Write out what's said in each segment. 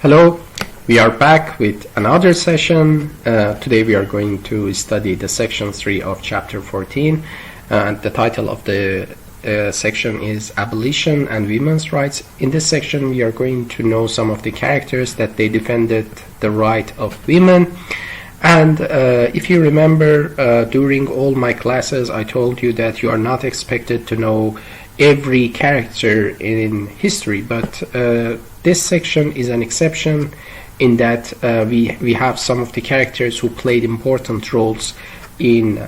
Hello, we are back with another session. Today we are going to study the section 3 of chapter 14. The title of the section is Abolition and Women's Rights. In this section we are going to know some of the characters that they defended the right of women. And if you remember, during all my classes I told you that you are not expected to know every character in history, but this section is an exception in that we have some of the characters who played important roles in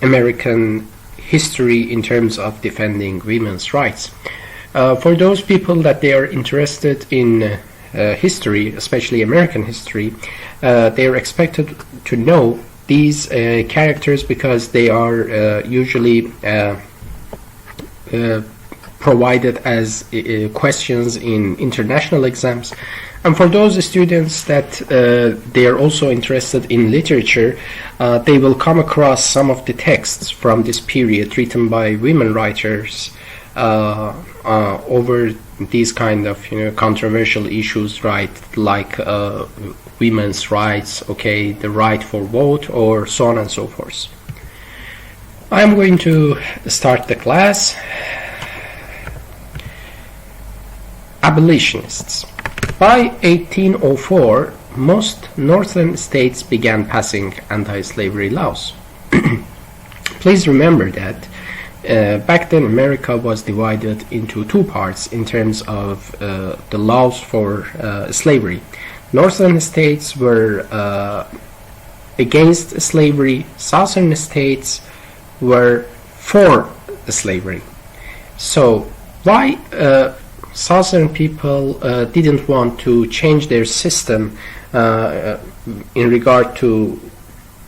American history in terms of defending women's rights. For those people that they are interested in history, especially American history, they are expected to know these characters because they are usually provided as questions in international exams. And for those students that they are also interested in literature, they will come across some of the texts from this period written by women writers over these kind of controversial issues, right? Like women's rights, okay, the right for vote, or so on and so forth. I'm going to start the class. Abolitionists. By 1804, most northern states began passing anti-slavery laws. Please remember that back then America was divided into two parts in terms of the laws for slavery. Northern states were against slavery, southern states were for slavery. So why southern people didn't want to change their system in regard to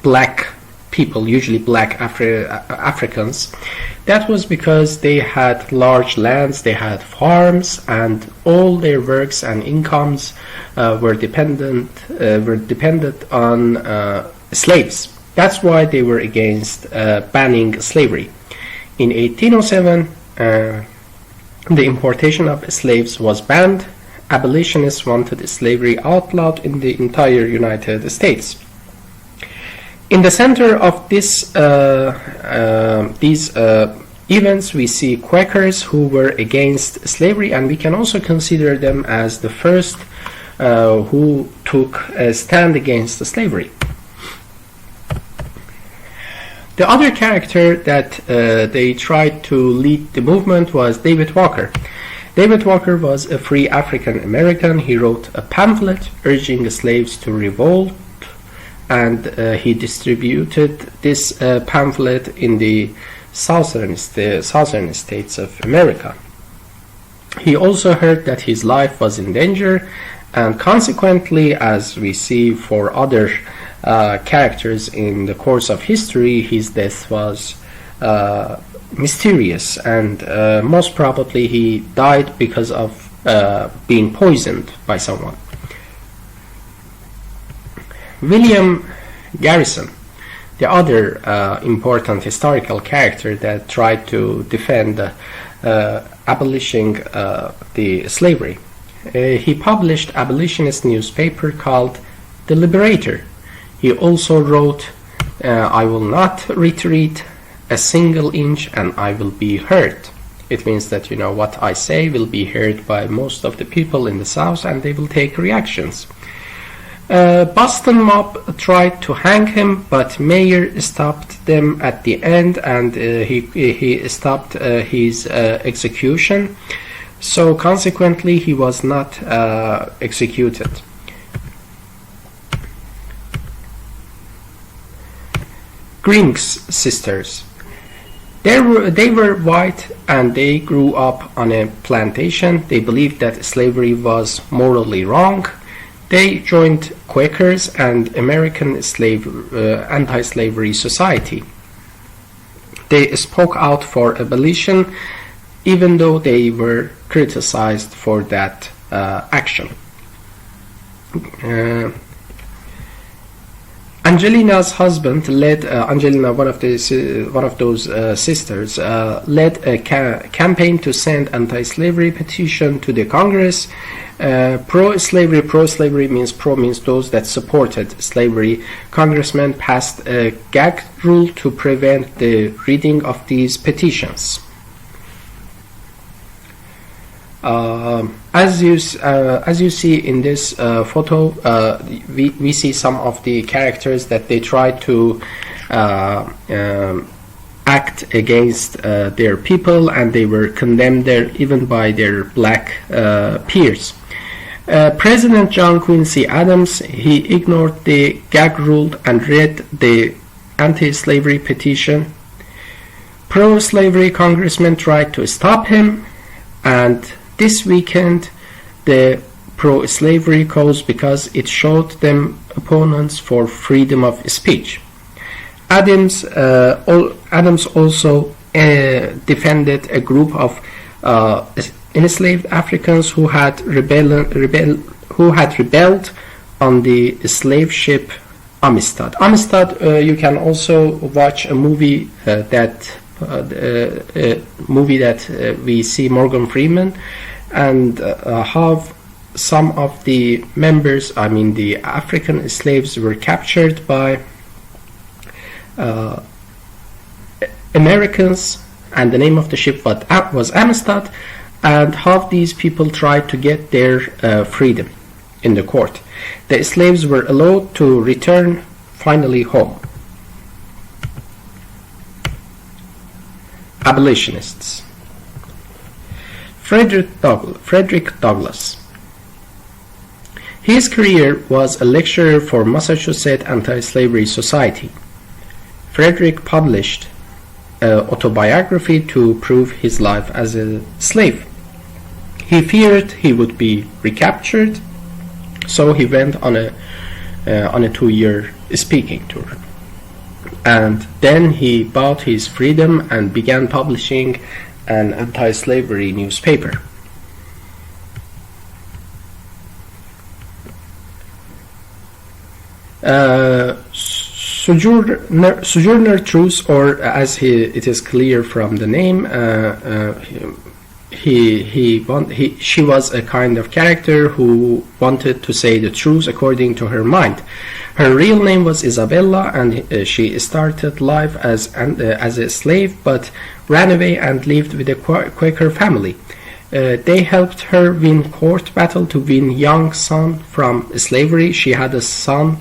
black people, usually black Africans? That was because they had large lands, they had farms, and all their works and incomes were dependent on slaves. That's why they were against banning slavery. In 1807, the importation of slaves was banned. Abolitionists wanted slavery outlawed in the entire United States. In the center of these events, we see Quakers who were against slavery, and we can also consider them as the first who took a stand against slavery. The other character that they tried to lead the movement was David Walker. David Walker was a free African American. He wrote a pamphlet urging the slaves to revolt, and he distributed this pamphlet in the southern states of America. He also heard that his life was in danger, and consequently, as we see for other characters in the course of history, his death was mysterious, and most probably he died because of being poisoned by someone. William Garrison, the other important historical character that tried to defend abolishing the slavery. He published abolitionist newspaper called The Liberator. He also wrote, I will not retreat a single inch and I will be heard. It means that what I say will be heard by most of the people in the South, and they will take reactions. Boston mob tried to hang him, but Mayer stopped them at the end, and he stopped his execution. So consequently, he was not executed. Gring's sisters. They were white and they grew up on a plantation. They believed that slavery was morally wrong. They joined Quakers and American anti-slavery society. They spoke out for abolition, even though they were criticized for that action. Angelina's husband led Angelina, one of those sisters, led a campaign to send anti-slavery petition to the Congress. Pro-slavery means those that supported slavery. Congressmen passed a gag rule to prevent the reading of these petitions. As you see in this photo, we see some of the characters that they tried to act against their people, and they were condemned there even by their black peers. President John Quincy Adams, he ignored the gag rule and read the anti-slavery petition. Pro-slavery congressmen tried to stop him, and this weekend the pro-slavery cause because it showed them opponents for freedom of speech. Adams also defended a group of enslaved Africans who had rebelled on the slave ship Amistad. Amistad, you can also watch a movie that we see Morgan Freeman, and how some of the members, the African slaves, were captured by Americans, and the name of the ship was Amistad, and how these people tried to get their freedom in the court. The slaves were allowed to return finally home. Abolitionists. Frederick Douglass. His career was a lecturer for Massachusetts Anti-Slavery Society. Frederick published an autobiography to prove his life as a slave. He feared he would be recaptured, so he went on a 2-year speaking tour. And then he bought his freedom and began publishing an anti-slavery newspaper. Sojourner Truth, or as it is clear from the name, she was a kind of character who wanted to say the truth according to her mind. Her real name was Isabella, and she started life as a slave, but ran away and lived with a Quaker family. They helped her win court battle to win young son from slavery. She had a son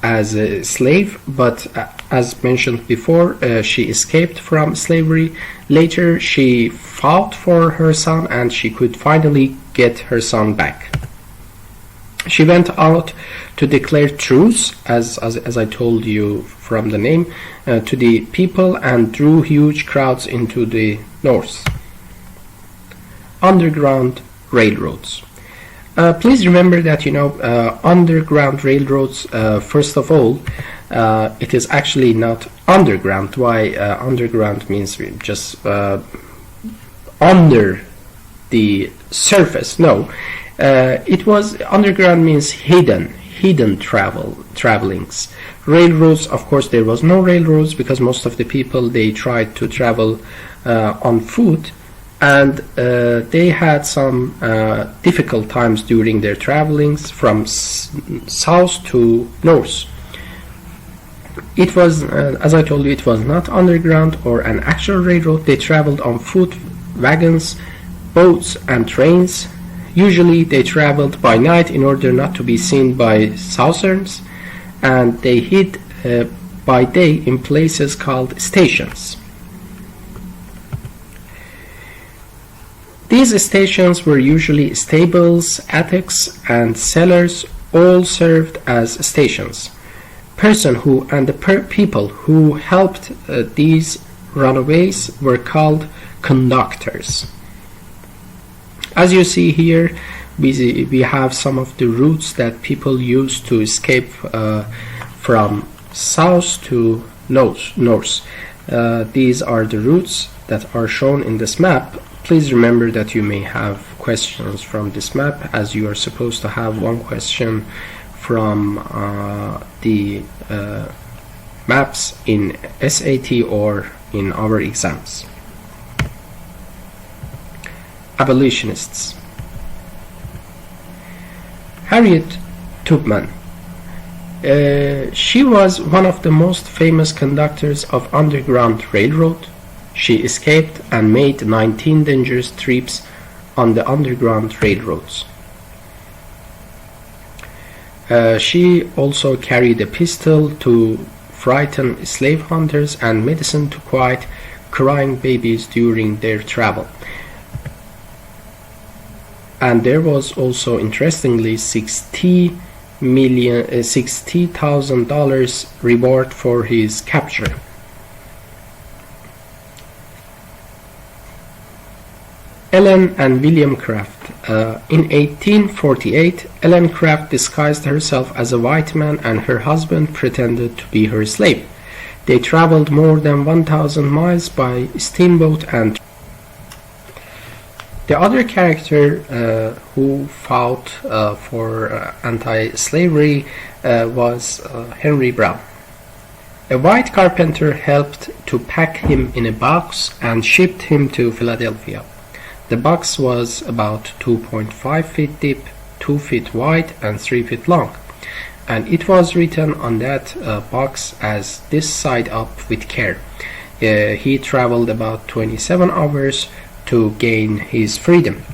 as a slave, but as mentioned before, she escaped from slavery. Later, she fought for her son, and she could finally get her son back. She went out to declare truth, as I told you from the name, to the people, and drew huge crowds into the north. Underground railroads. Please remember that underground railroads, first of all, it is actually not underground. Why? Underground means just under the surface. No, it was underground means hidden travelings. Railroads, of course, there was no railroads because most of the people, they tried to travel on foot. And they had some difficult times during their travelings from south to north. It was, as I told you, it was not underground or an actual railroad. They traveled on foot, wagons, boats, and trains. Usually they traveled by night in order not to be seen by Southerns, and they hid by day in places called stations. These stations were usually stables, attics, and cellars, all served as stations. People who helped these runaways were called conductors. As you see here, we have some of the routes that people used to escape from south to north. These are the routes that are shown in this map. Please remember that you may have questions from this map, as you are supposed to have one question from the maps in SAT or in our exams. Abolitionists. Harriet Tubman. She was one of the most famous conductors of Underground Railroad. She escaped and made 19 dangerous trips on the Underground Railroads. She also carried a pistol to frighten slave hunters and medicine to quiet crying babies during their travel. And there was also, interestingly, $60,000 reward for his capture. Ellen and William Craft. In 1848, Ellen Craft disguised herself as a white man and her husband pretended to be her slave. They traveled more than 1,000 miles by steamboat and the other character who fought for anti-slavery was Henry Brown. A white carpenter helped to pack him in a box and shipped him to Philadelphia. The box was about 2.5 feet deep, 2 feet wide, and 3 feet long, and it was written on that box as "This side up with care." He traveled about 27 hours to gain his freedom.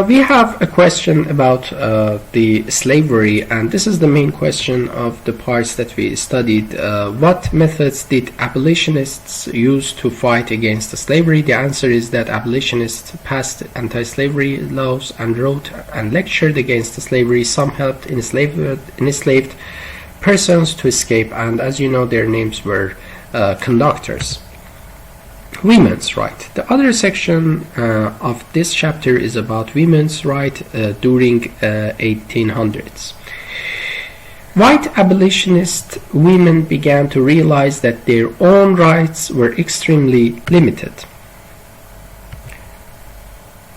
We have a question about the slavery, and this is the main question of the parts that we studied. What methods did abolitionists use to fight against the slavery? The answer is that abolitionists passed anti-slavery laws and wrote and lectured against the slavery. Some helped enslaved persons to escape, and as you know, their names were conductors. Women's right. The other section of this chapter is about women's right during 1800s. White abolitionist women began to realize that their own rights were extremely limited.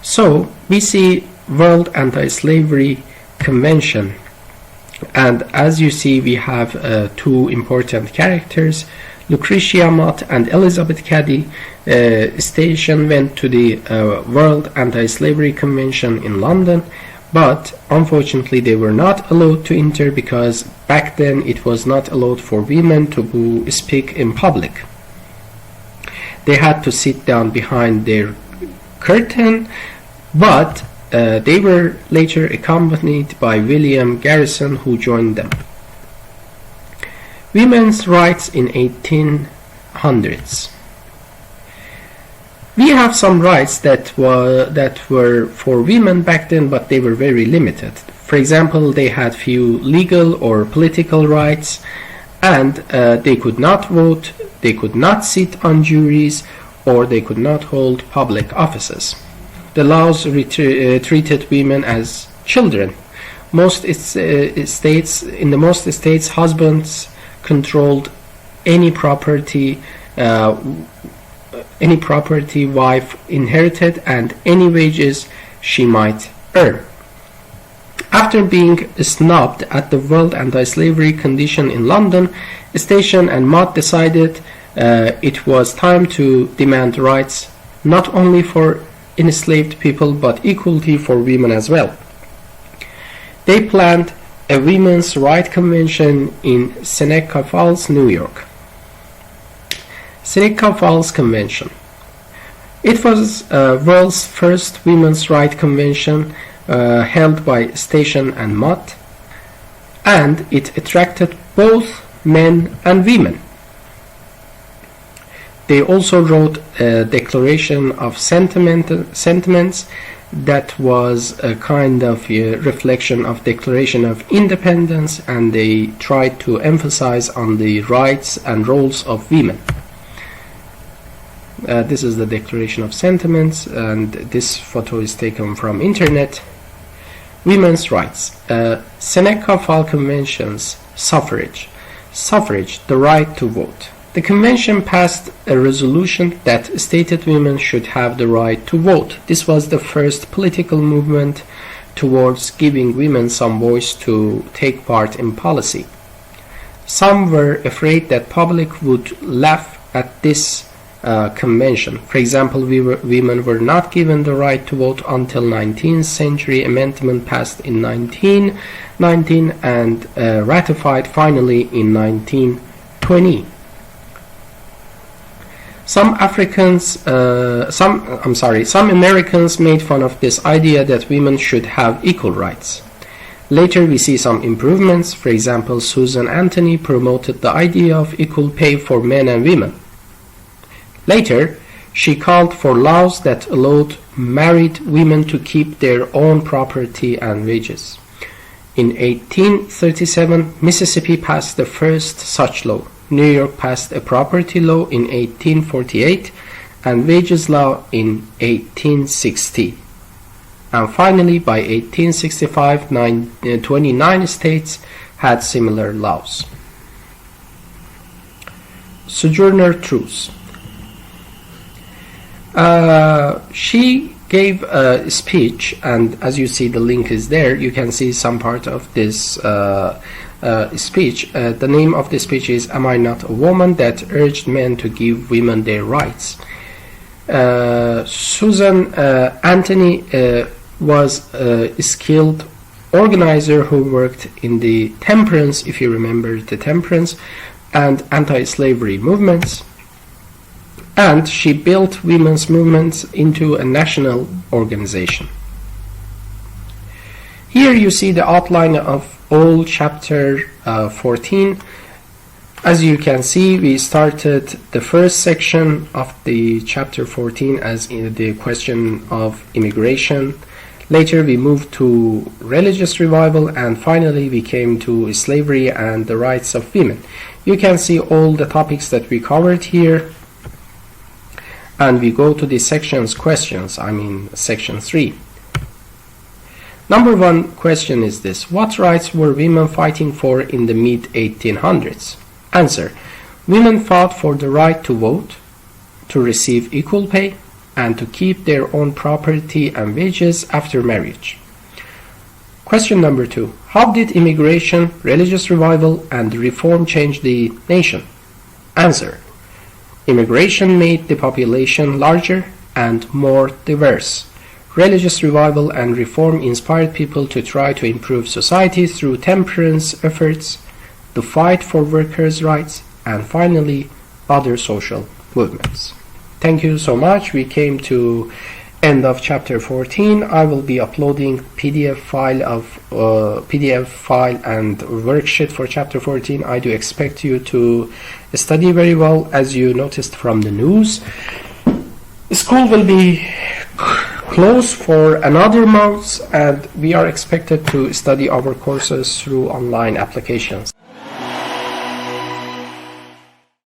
So we see World Anti-Slavery Convention, and as you see, we have two important characters, Lucretia Mott and Elizabeth Cady. Station went to the World Anti-Slavery Convention in London, but unfortunately they were not allowed to enter because back then it was not allowed for women to speak in public. They had to sit down behind their curtain, but they were later accompanied by William Garrison, who joined them. Women's rights in 1800s. We have some rights that were for women back then, but they were very limited. For example, they had few legal or political rights, and they could not vote, they could not sit on juries, or they could not hold public offices. The laws treated women as children. In most states, husbands controlled any property wife inherited and any wages she might earn. After being snubbed at the World Anti-Slavery Convention in London, Station and Mott decided it was time to demand rights not only for enslaved people but equality for women as well. They planned a women's rights convention in Seneca Falls, New York. Seneca Falls Convention. It was world's first women's rights convention held by Station and Mott, and it attracted both men and women. They also wrote a declaration of sentiments that was a kind of a reflection of Declaration of Independence, and they tried to emphasize on the rights and roles of women. This is the Declaration of Sentiments, and this photo is taken from internet. Women's rights. Seneca Falls Convention's suffrage. Suffrage, the right to vote. The convention passed a resolution that stated women should have the right to vote. This was the first political movement towards giving women some voice to take part in policy. Some were afraid that public would laugh at this convention. For example, women were not given the right to vote until 19th century amendment passed in 1919 and ratified finally in 1920. Some Americans made fun of this idea that women should have equal rights. Later we see some improvements. For example, Susan Anthony promoted the idea of equal pay for men and women. Later, she called for laws that allowed married women to keep their own property and wages. In 1837, Mississippi passed the first such law. New York passed a property law in 1848 and wages law in 1860. And finally, by 1865, 29 states had similar laws. Sojourner Truth. She gave a speech, and as you see, the link is there. You can see some part of this speech. The name of the speech is "Am I Not a Woman?" that urged men to give women their rights. Susan Anthony was a skilled organizer who worked in the temperance, if you remember the temperance, and anti-slavery movements. And she built women's movements into a national organization. Here you see the outline of all chapter 14. As you can see, we started the first section of the chapter 14 as in the question of immigration. Later we moved to religious revival, and finally we came to slavery and the rights of women. You can see all the topics that we covered here. And we go to the section's questions, section 3. Number 1 question is this: what rights were women fighting for in the mid-1800s? Answer: women fought for the right to vote, to receive equal pay, and to keep their own property and wages after marriage. Question number 2. How did immigration, religious revival, and reform change the nation? Answer: immigration made the population larger and more diverse. Religious revival and reform inspired people to try to improve society through temperance efforts, the fight for workers' rights, and finally, other social movements. Thank you so much. We came to end of chapter 14. I will be uploading PDF file and worksheet for chapter 14. I do expect you to study very well. As you noticed from the news, school will be closed for another month, and we are expected to study our courses through online applications.